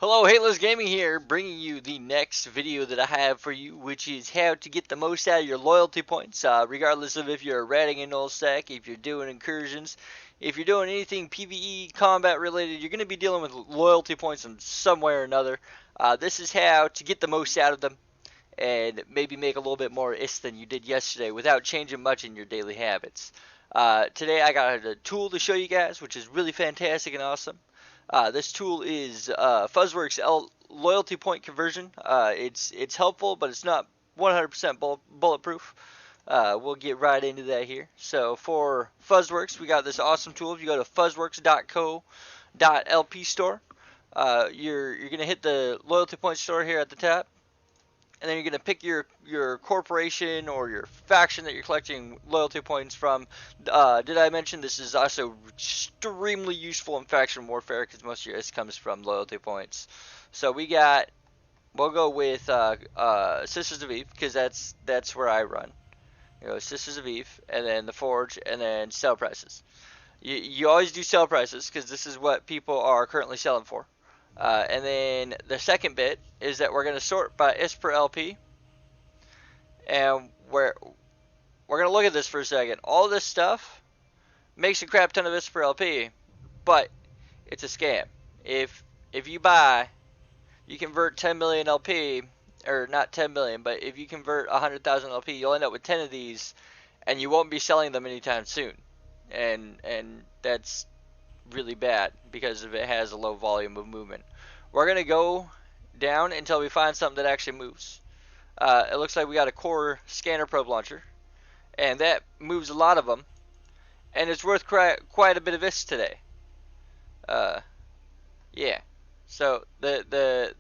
Hello, Halos Gaming here, bringing you the next video that I have for you, which is how to get the most out of your loyalty points, regardless of if you're ratting a null stack, if you're doing incursions, if you're doing anything PvE combat related, you're going to be dealing with loyalty points in some way or another. This is how to get the most out of them and maybe make a little bit more IS than you did yesterday without changing much in your daily habits. Today I got a tool to show you guys, which is really fantastic and awesome. This tool is Fuzzworks loyalty point conversion. It's helpful, but it's not 100% bulletproof. We'll get right into that here. So for Fuzzworks, we got this awesome tool. If you go to fuzzworks.co.lp store, you're gonna hit the loyalty point store here at the top, and then you're gonna pick your corporation or your faction that you're collecting loyalty points from. Did I mention this is also extremely useful in faction warfare because most of your IS comes from loyalty points. So we'll go with Sisters of Eve because that's where I run. You know, Sisters of Eve, and then the Forge, and then sell prices. You always do sell prices because this is what people are currently selling for. And then the second bit is that we're going to sort by IS per LP. And we're going to look at this for a second. All this stuff makes a crap ton of IS per LP, but it's a scam. If you buy, you convert 10 million LP, or not 10 million, but if you convert 100,000 LP, you'll end up with 10 of these, and you won't be selling them anytime soon. And that's really bad because if it has a low volume of movement. We're going to go down until we find something that actually moves. It looks like we got a core scanner probe launcher, and that moves a lot of them, and it's worth quite a bit of IS today. Yeah. So the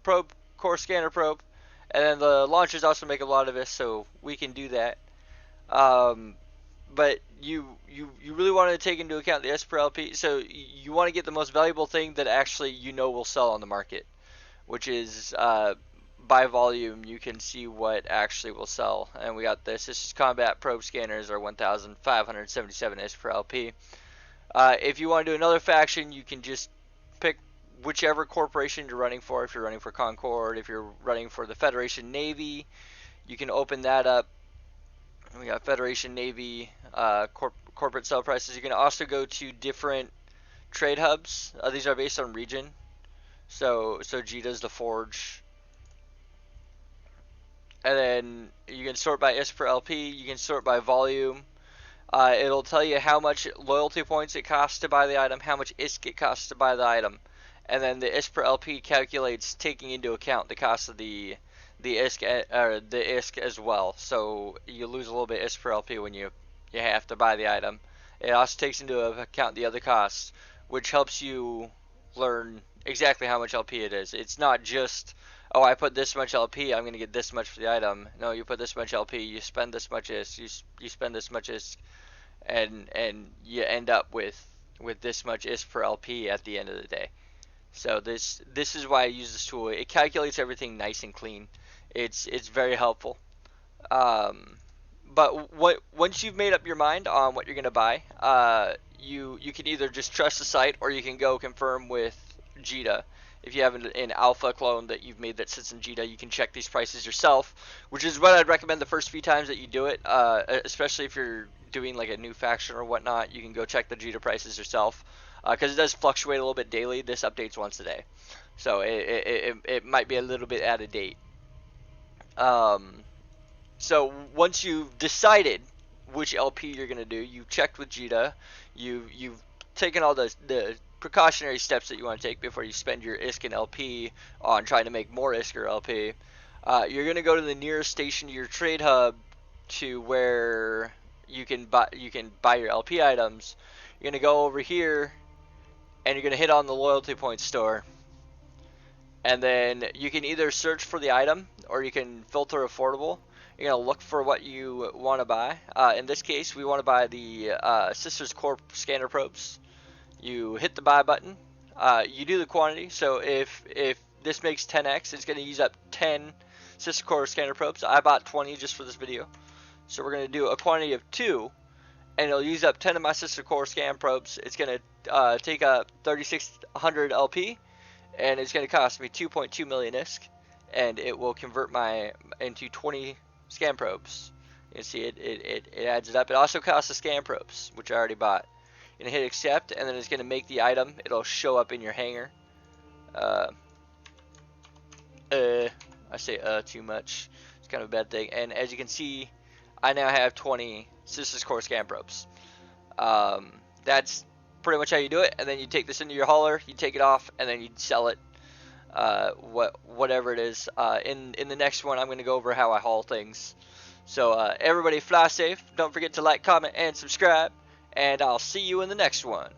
probe, core scanner probe, and then the launchers also make a lot of IS, so we can do that. But you really want to take into account the IS per LP. So you want to get the most valuable thing that actually will sell on the market, which is by volume. You can see what actually will sell. And we got this. This is combat probe scanners are 1,577 IS per LP. If you want to do another faction, you can just pick whichever corporation you're running for. If you're running for Concord, if you're running for the Federation Navy, you can open that up. We got Federation Navy corporate sell prices. You can also go to different trade hubs. These are based on region. So Jita's the Forge. And then you can sort by IS per LP. You can sort by volume. It'll tell you how much loyalty points it costs to buy the item, how much ISK it costs to buy the item. And then the IS per LP calculates taking into account the cost of the ISK as well. So you lose a little bit ISK per LP when you have to buy the item. It also takes into account the other costs, which helps you learn exactly how much LP it is. It's not just, oh, I put this much LP, I'm going to get this much for the item. No, you put this much LP, you spend this much ISK, you spend this much ISK, and you end up with this much ISK per LP at the end of the day. So this is why I use this tool. It calculates everything nice and clean. It's very helpful. But once you've made up your mind on what you're gonna buy, you can either just trust the site or you can go confirm with Jita. If you have an alpha clone that you've made that sits in Jita, you can check these prices yourself, which is what I'd recommend the first few times that you do it, especially if you're doing like a new faction or whatnot. You can go check the Jita prices yourself, because it does fluctuate a little bit daily. This updates once a day, so it might be a little bit out of date. So once you've decided which LP you're gonna do, you've checked with Jita, you've taken all the precautionary steps that you want to take before you spend your ISK and LP on trying to make more ISK or LP. You're gonna go to the nearest station to your trade hub to where you can buy your LP items. You're gonna go over here and you're gonna hit on the loyalty points store. And then you can either search for the item or you can filter affordable. You're going to look for what you want to buy. In this case, we want to buy the Sisters Corp scanner probes. You hit the buy button. You do the quantity. So if this makes 10x, it's going to use up 10 Sisters Corp scanner probes. I bought 20 just for this video. So we're going to do a quantity of 2. and it'll use up 10 of my Sister Core scan probes. It's going to take up 3600 LP, and it's going to cost me 2.2 million ISK, and it will convert my into 20 scan probes. You can see it adds it up. It also costs the scan probes, which I already bought. You're going to hit accept, and then it's going to make the item. It'll show up in your hangar. I say too much. It's kind of a bad thing. And as you can see, I now have 20 Sister's Core scan probes. That's pretty much how you do it. And then you take this into your hauler, you take it off, and then you sell it. Whatever it is. In the next one, I'm going to go over how I haul things. So everybody fly safe. Don't forget to like, comment, and subscribe. And I'll see you in the next one.